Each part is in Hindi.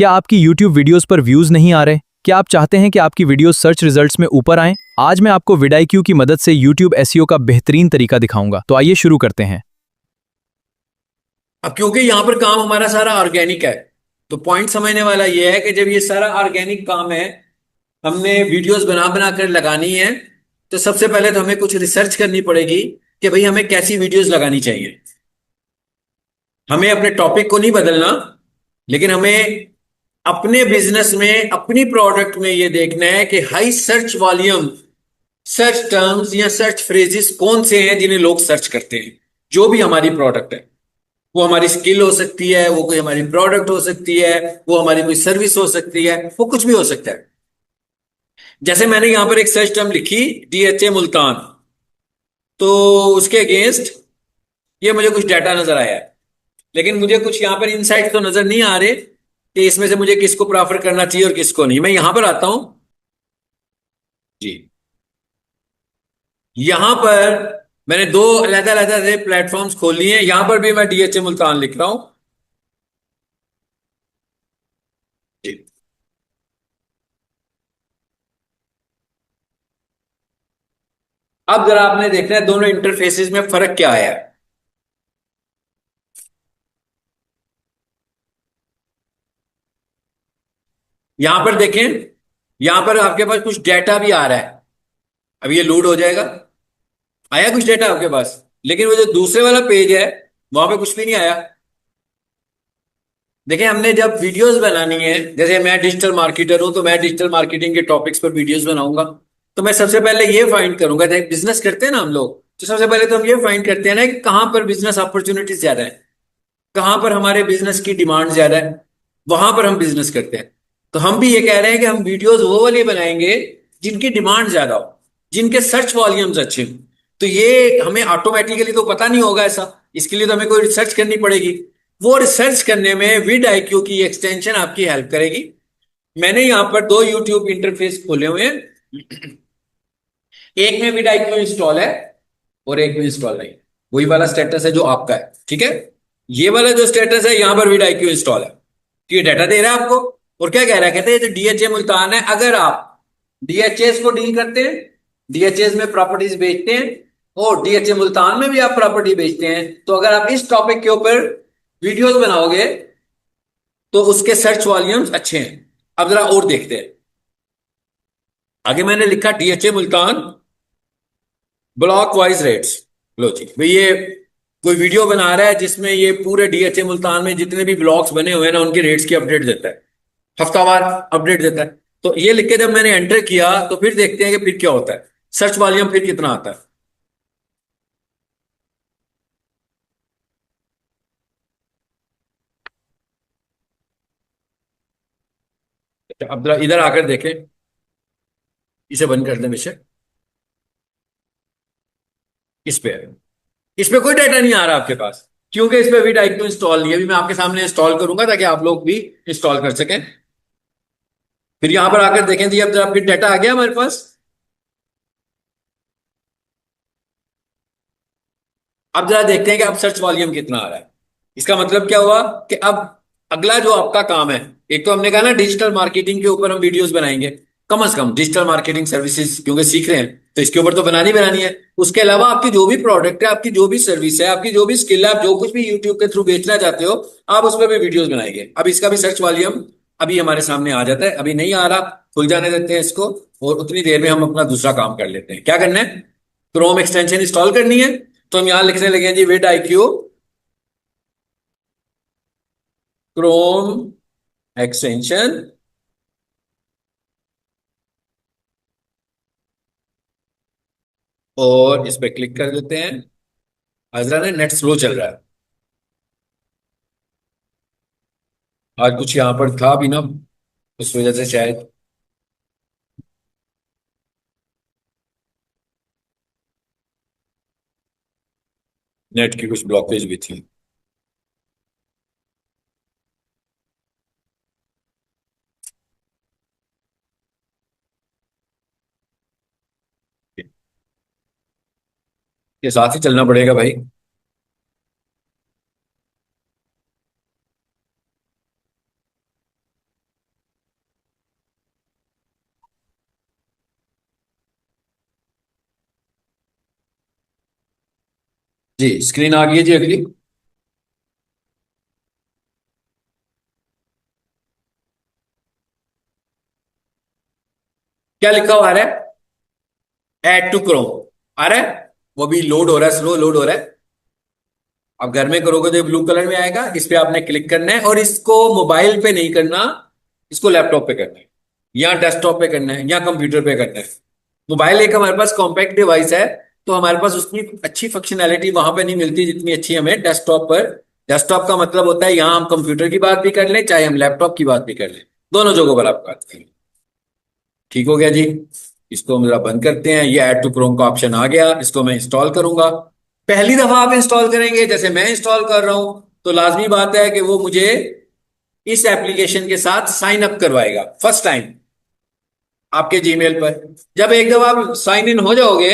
क्या आपकी YouTube वीडियोस पर व्यूज नहीं आ रहे? क्या आप चाहते हैं कि आपकी वीडियोस सर्च रिजल्ट्स में ऊपर आएं? आज मैं आपको vidIQ की मदद से YouTube SEO का बेहतरीन तरीका दिखाऊंगा। तो आइए शुरू करते हैं। अब क्योंकि यहाँ पर काम हमारा सारा ऑर्गेनिक है, तो पॉइंट समझने वाला ये है कि जब ये सारा ऑर्गेनिक काम है, हमने वीडियोस बना बना कर लगानी है। तो सबसे पहले तो हमें कुछ रिसर्च करनी पड़ेगी कि भाई हमें कैसी वीडियोस लगानी चाहिए। हमें अपने टॉपिक को नहीं बदलना, लेकिन हमें अपने बिजनेस में, अपनी प्रोडक्ट में ये देखना है कि high search volume, search terms या सर्च फ्रेजेस कौन से हैं जिन्हें लोग सर्च करते हैं। जो भी हमारी प्रोडक्ट है, वो हमारी स्किल हो सकती है, वो कोई हमारी प्रोडक्ट हो सकती है, वो हमारी कोई सर्विस हो सकती है, वो कुछ भी हो सकता है। जैसे मैंने यहां पर एक सर्च टर्म लिखी, DHA मुल्तान, तो उसके अगेंस्ट ये मुझे कुछ डाटा नजर आया है, लेकिन मुझे कुछ यहां पर इनसाइट तो नजर नहीं आ रहे कि इसमें से मुझे किसको प्रेफर करना चाहिए और किसको नहीं। मैं यहां पर आता हूं जी। यहां पर मैंने दो अलग अलग प्लेटफॉर्म्स खोल लिए हैं। यहां पर भी मैं DHA मुल्तान लिख रहा हूं जी। अब जरा आपने देखना है दोनों इंटरफेसेस में फर्क क्या है। यहां पर देखें, यहां पर आपके पास कुछ डेटा भी आ रहा है। अब ये लोड हो जाएगा, आया कुछ डेटा आपके पास, लेकिन वो जो दूसरे वाला पेज है, वहां पे कुछ भी नहीं आया। देखिए, हमने जब वीडियोस बनानी है, जैसे मैं डिजिटल मार्केटर हूं, तो मैं डिजिटल मार्केटिंग के टॉपिक्स पर वीडियोस बनाऊंगा। तो मैं सबसे पहले ये फाइंड करूंगा, जैसे बिजनेस करते हैं ना हम लोग, तो सबसे पहले तो हम ये फाइंड करते हैं ना कि कहां पर बिजनेस अपॉर्चुनिटीज ज्यादा है, कहां पर हमारे बिजनेस की डिमांड ज्यादा है, वहां पर हम बिजनेस करते हैं। तो हम भी ये कह रहे हैं कि हम वीडियोस वो वाले बनाएंगे जिनकी डिमांड ज्यादा हो, जिनके सर्च वॉल्यूम्स अच्छे हों। तो ये हमें ऑटोमेटिकली तो पता नहीं होगा ऐसा, इसके लिए तो हमें कोई रिसर्च करनी पड़ेगी। वो रिसर्च करने में vidIQ की एक्सटेंशन आपकी हेल्प करेगी। मैंने यहां पर दो यूट्यूब इंटरफेस खोले हुए हैं। एक में vidIQ इंस्टॉल है और एक में इंस्टॉल नहीं। वही वाला स्टेटस है जो आपका है, ठीक है। ये वाला जो स्टेटस है, यहां पर vidIQ इंस्टॉल है, तो ये डाटा दे रहा है आपको। और क्या कह रहा है, कहते हैं जो DHA मुल्तान है, अगर आप DHAs को डील करते हैं, DHAs में प्रॉपर्टीज बेचते हैं, और DHA मुल्तान में भी आप प्रॉपर्टी बेचते हैं, तो अगर आप इस टॉपिक के ऊपर वीडियोस बनाओगे तो उसके सर्च वॉल्यूम्स अच्छे हैं। अब जरा और देखते हैं। आगे मैंने लिखा DHA Multan block wise rates. लो जी भाई, ये कोई वीडियो बना रहा है जिसमें ये पूरे DHA मुल्तान में जितने भी ब्लॉक्स बने हुए हैं ना, उनकी रेट्स की अपडेट देता है, हफ्तावार अपडेट देता है। तो ये लिख के जब मैंने एंटर किया, तो फिर देखते हैं कि फिर क्या होता है, सर्च वॉल्यूम फिर कितना आता है। अब जरा इधर आकर देखें, इसे बंद कर दें विषय। इस पे कोई डाटा नहीं आ रहा आपके पास, क्योंकि इस पे भी डाइक इंस्टॉल नहीं है। अभी मैं आपके सामने इंस्टॉल करूंगा ताकि आप लोग भी इंस्टॉल कर सकें। फिर यहां पर आकर देखें जी, अब जरा फिर डाटा आ गया हमारे पास। अब जरा देखते हैं कि अब सर्च वॉल्यूम कितना आ रहा है। इसका मतलब क्या हुआ कि अब अगला जो आपका काम है, एक तो हमने कहा ना डिजिटल मार्केटिंग के ऊपर हम वीडियोस बनाएंगे, कम से कम डिजिटल मार्केटिंग सर्विसेज क्योंकि सीख रहे हैं, तो इसके ऊपर तो बनानी बनानी है। उसके अलावा आपकी जो भी प्रोडक्ट है, आपकी जो भी सर्विस है, आपकी जो भी स्किल है, आप जो कुछ भी यूट्यूब के थ्रू बेचना चाहते हो, आप उस पर भी वीडियोस बनाएंगे। अब इसका भी सर्च वॉल्यूम अभी हमारे सामने आ जाता है, अभी नहीं आ रहा, खुल जाने देते हैं इसको, और उतनी देर में हम अपना दूसरा काम कर लेते हैं। क्या करना है, क्रोम एक्सटेंशन इंस्टॉल करनी है। तो हम यहां लिखने लगे हैं जी vidIQ क्रोम एक्सटेंशन, और इस पे क्लिक कर देते हैं। हजरा ने नेट स्लो चल रहा है आज, कुछ यहां पर था भी ना, उस वजह से शायद नेट की कुछ ब्लॉकेज भी थी। ये साथ ही चलना पड़ेगा भाई। जी स्क्रीन आ गई है जी अगली। क्या लिखा हुआ आ रहा है? ऐड टू क्रोम आ रहा है, वो भी लोड हो रहा है, स्लो लोड हो रहा है। आप घर में करोगे तो ये ब्लू कलर में आएगा, इस पे आपने क्लिक करना है और इसको मोबाइल पे नहीं करना, इसको लैपटॉप पे करना है या डेस्कटॉप पे करना है या कंप्यूटर पे करना है। मोबाइल एक हमारे पास कॉम्पैक्ट डिवाइस है, तो हमारे पास उसकी अच्छी फंक्शनैलिटी वहां पे नहीं मिलती जितनी अच्छी हमें डेस्कटॉप पर। डेस्कटॉप का मतलब होता है यहां हम कंप्यूटर की बात भी कर लें, चाहे हम लैपटॉप की बात भी कर लें, दोनों जगहों पर आप बात करें। ठीक हो गया जी। इसको हम जरा बंद करते हैं, ये ऐड टू क्रोम का ऑप्शन आ गया, इसको मैं इंस्टॉल करूंगा। पहली दफा आप इंस्टॉल करेंगे, जैसे मैं इंस्टॉल कर रहा हूं, तो लाजमी बात है कि वो मुझे इस एप्लीकेशन के साथ साइन अप करवाएगा फर्स्ट टाइम आपके जीमेल पर। जब एक दफा आप साइन इन हो जाओगे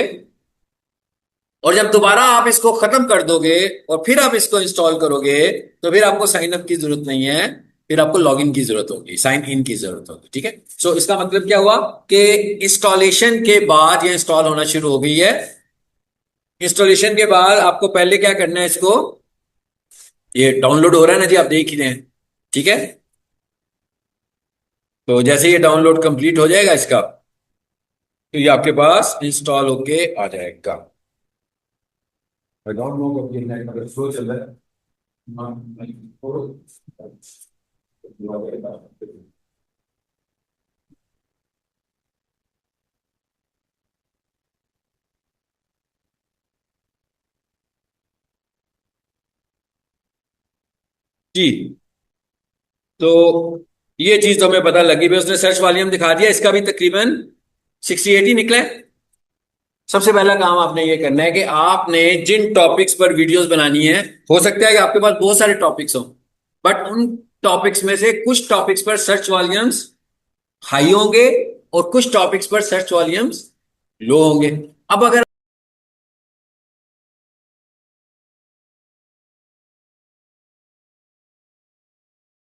और जब दोबारा आप इसको खत्म कर दोगे और फिर आप इसको इंस्टॉल करोगे, तो फिर आपको साइन अप की जरूरत नहीं है, फिर आपको लॉग इन की जरूरत होगी, साइन इन की जरूरत होगी। ठीक है, सो इसका मतलब क्या हुआ कि इंस्टॉलेशन के बाद ये इंस्टॉल होना शुरू हो गई है। इंस्टॉलेशन के बाद आपको पहले क्या करना है, इसको, ये डाउनलोड हो रहा है ना जी, आप देख ही रहे हैं। ठीक है, तो जैसे ये डाउनलोड कंप्लीट हो जाएगा इसका, तो ये आपके पास इंस्टॉल होके आ जाएगा। आई डोंट नो कब ये नेट अगर स्लो चल रहा है। जी, तो ये चीज तो हमें पता लगी भी, उसने सर्च वॉल्यूम दिखा दिया, इसका भी तकरीबन 68 ही निकला है। सबसे पहला काम आपने ये करना है कि आपने जिन टॉपिक्स पर वीडियोस बनानी है, हो सकता है कि आपके पास बहुत सारे टॉपिक्स हो, बट उन टॉपिक्स में से कुछ टॉपिक्स पर सर्च वॉल्यूम्स हाई होंगे और कुछ टॉपिक्स पर सर्च वॉल्यूम्स लो होंगे। अब अगर